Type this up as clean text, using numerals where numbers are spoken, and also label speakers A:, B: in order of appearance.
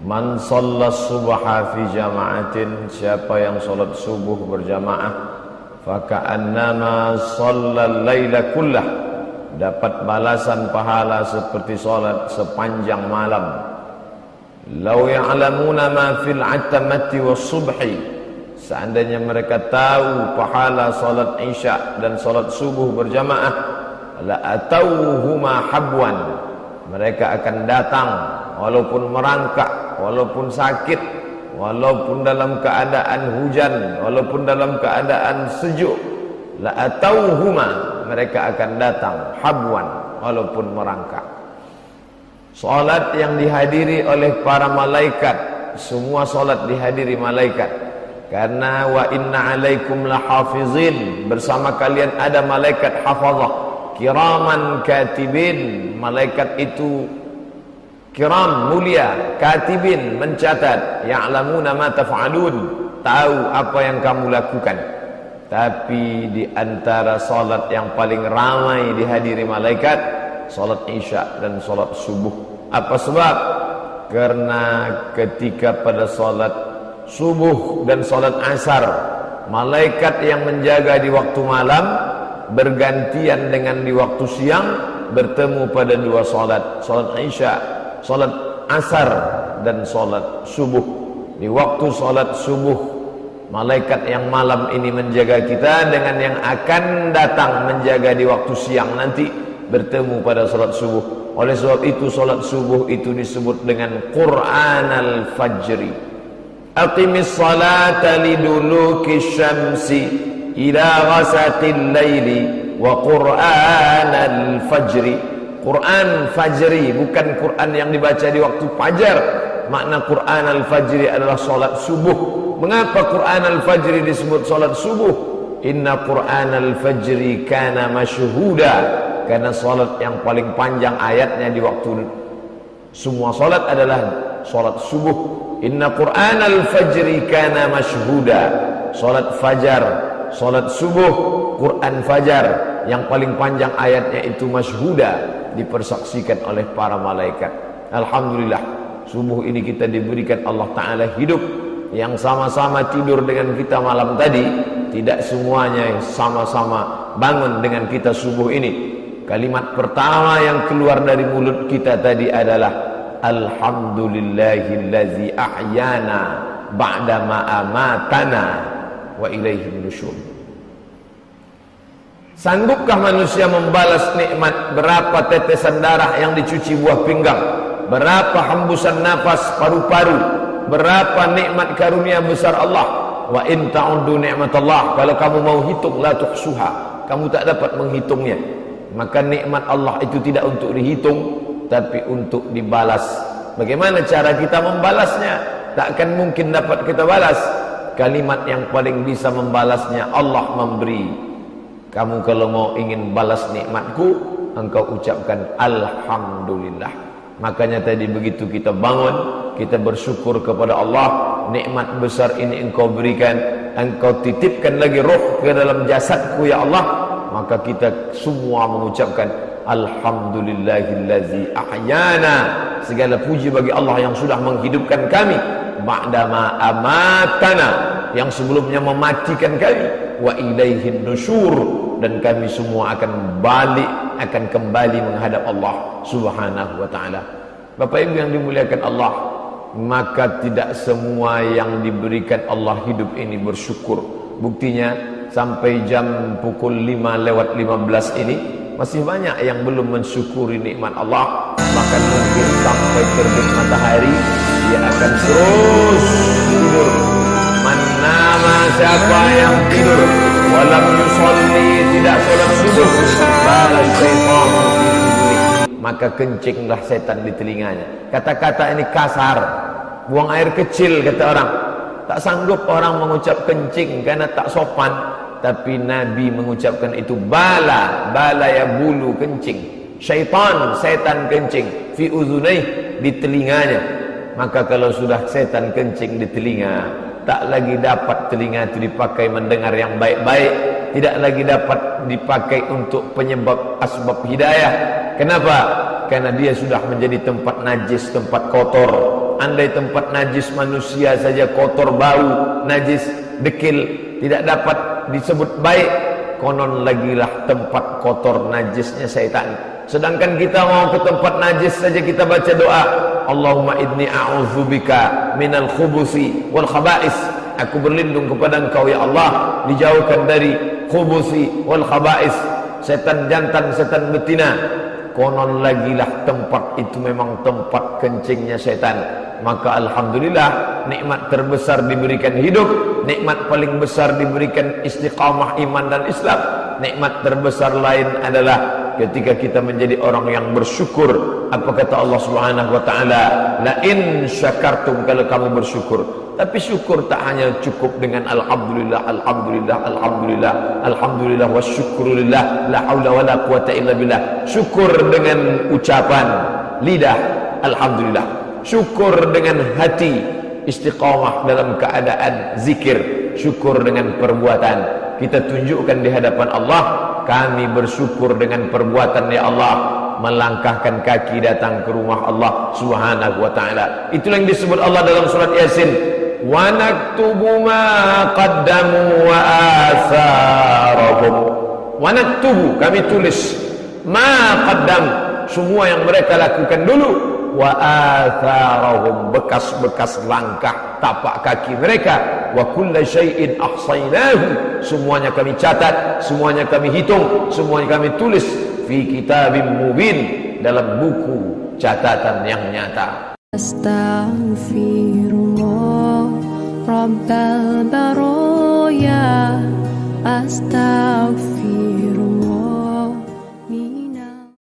A: Man shalla subha fi jama'atin, siapa yang salat subuh berjamaah, faka'annama shallal laila kullah, dapat balasan pahala seperti salat sepanjang malam. Law ya'lamuna ma fil 'atamati was subhi, seandainya mereka tahu pahala salat isya dan salat subuh berjamaah, la atauhuma habwan, mereka akan datang walaupun merangkak, walaupun sakit, walaupun dalam keadaan hujan, walaupun dalam keadaan sejuk, la atauhuma, mereka akan datang habwan, walaupun merangkak. Salat yang dihadiri oleh para malaikat, semua salat dihadiri malaikat, karena wa inna alaikum lahafizin, bersama kalian ada malaikat hafazah, kiraman katibin, malaikat itu kiram, mulia, katibin, mencatat, ya'lamuna ma taf'alun, tahu apa yang kamu lakukan. Tapi di antara salat yang paling ramai dihadiri malaikat, salat isya dan salat subuh. Apa sebab? Karena ketika pada salat subuh dan salat asar, malaikat yang menjaga di waktu malam bergantian dengan di waktu siang, bertemu pada dua salat, salat isya, salat asar dan salat subuh. Di waktu salat subuh, malaikat yang malam ini menjaga kita dengan yang akan datang menjaga di waktu siang nanti, bertemu pada salat subuh. Oleh sebab itu salat subuh itu disebut dengan Qur'anal Fajri. Aqimis salata liduluki syamsi ila ghasaqil laili wa Qur'anal Fajri. Quran Fajri, bukan Quran yang dibaca di waktu fajar. Makna Quran Al-Fajri adalah solat subuh. Mengapa Quran Al-Fajri disebut solat subuh? Inna Quran Al-Fajri kana masyhuda, karena solat yang paling panjang ayatnya di waktu semua solat adalah solat subuh. Inna Quran Al-Fajri kana masyhuda, solat fajar, solat subuh, Quran fajar yang paling panjang ayatnya itu masyhuda, dipersaksikan oleh para malaikat. Alhamdulillah, subuh ini kita diberikan Allah Ta'ala hidup, yang sama-sama tidur dengan kita malam tadi, tidak semuanya sama-sama bangun dengan kita subuh ini. Kalimat pertama yang keluar dari mulut kita tadi adalah Alhamdulillahillazi ahyana ba'dama amatana wa ilaihin nusyur. Sanggupkah manusia membalas nikmat berapa tetesan darah yang dicuci buah pinggang, berapa hembusan nafas paru-paru, berapa nikmat karunia besar Allah. Wa in ta'uddu ni'matallah, kalau kamu mau hitung la tuhsuha, kamu tak dapat menghitungnya. Maka nikmat Allah itu tidak untuk dihitung, tapi untuk dibalas. Bagaimana cara kita membalasnya? Tak akan mungkin dapat kita balas. Kalimat yang paling bisa membalasnya, Allah memberi. Kamu kalau mau ingin balas nikmatku, engkau ucapkan Alhamdulillah. Makanya tadi begitu kita bangun, kita bersyukur kepada Allah, nikmat besar ini engkau berikan, engkau titipkan lagi roh ke dalam jasadku ya Allah. Maka kita semua mengucapkan Alhamdulillahillazi ahyana, segala puji bagi Allah yang sudah menghidupkan kami, ba'dama amatana, yang sebelumnya mematikan kami, wa ilaihin nusyur, dan kami semua akan kembali menghadap Allah Subhanahu wa ta'ala. Bapak Ibu yang dimuliakan Allah, maka tidak semua yang diberikan Allah hidup ini bersyukur. Buktinya sampai jam pukul 5:15 ini masih banyak yang belum mensyukuri nikmat Allah. Bahkan mungkin sampai terbit matahari dia akan terus tidur. Manama, siapa yang tidur walam yusolli, tidak sholat subuh, balas syaitan, maka kencinglah setan di telinganya. Kata-kata ini kasar, buang air kecil kata orang. Tak sanggup orang mengucap kencing karena tak sopan, tapi Nabi mengucapkan itu bala, bala ya bulu kencing. Syaitan, setan kencing fi uzunaih, di telinganya. Maka kalau sudah setan kencing di telinga, tak lagi dapat telinga itu dipakai mendengar yang baik-baik, tidak lagi dapat dipakai untuk penyebab asbab hidayah. Kenapa? Karena dia sudah menjadi tempat najis, tempat kotor. Andai tempat najis manusia saja kotor, bau, najis, dekil, tidak dapat disebut baik, konon lagilah tempat kotor najisnya syaitan. Sedangkan kita mau ke tempat najis saja kita baca doa, Allahumma inni a'udzubika minal khubusi wal khaba'is. Aku berlindung kepada Engkau ya Allah, dijauhkan dari khubusi wal khaba'is, setan jantan, setan betina. Konon lagilah tempat itu memang tempat kencingnya setan. Maka alhamdulillah, nikmat terbesar diberikan hidup, nikmat paling besar diberikan istiqamah iman dan Islam. Nikmat terbesar lain adalah ketika kita menjadi orang yang bersyukur. Apa kata Allah Subhanahu wa taala? La in syakartum, kalau kamu bersyukur. Tapi syukur tak hanya cukup dengan alhamdulillah, alhamdulillah, alhamdulillah, alhamdulillah wa syukurulillah, la haula wala quwata illa billah. Syukur dengan ucapan lidah, alhamdulillah. Syukur dengan hati, istiqamah dalam keadaan zikir. Syukur dengan perbuatan, kita tunjukkan di hadapan Allah, kami bersyukur dengan perbuatan ya Allah, melangkahkan kaki datang ke rumah Allah Subhanahu wa taala. Itulah yang disebut Allah dalam surat Yasin, wa naktubu ma qaddamu wa atharahum. Wa naktubu, kami tulis, ma qaddam, semua yang mereka lakukan dulu, wa atharahum, bekas-bekas langkah tapak kaki mereka, wa kulla syai'in ahsaynahu, semuanya kami catat, semuanya kami hitung, semuanya kami tulis fi kitabim mubin, dalam buku catatan yang nyata.
B: Astaghfirullah Rabbal baraya, astaghfirullah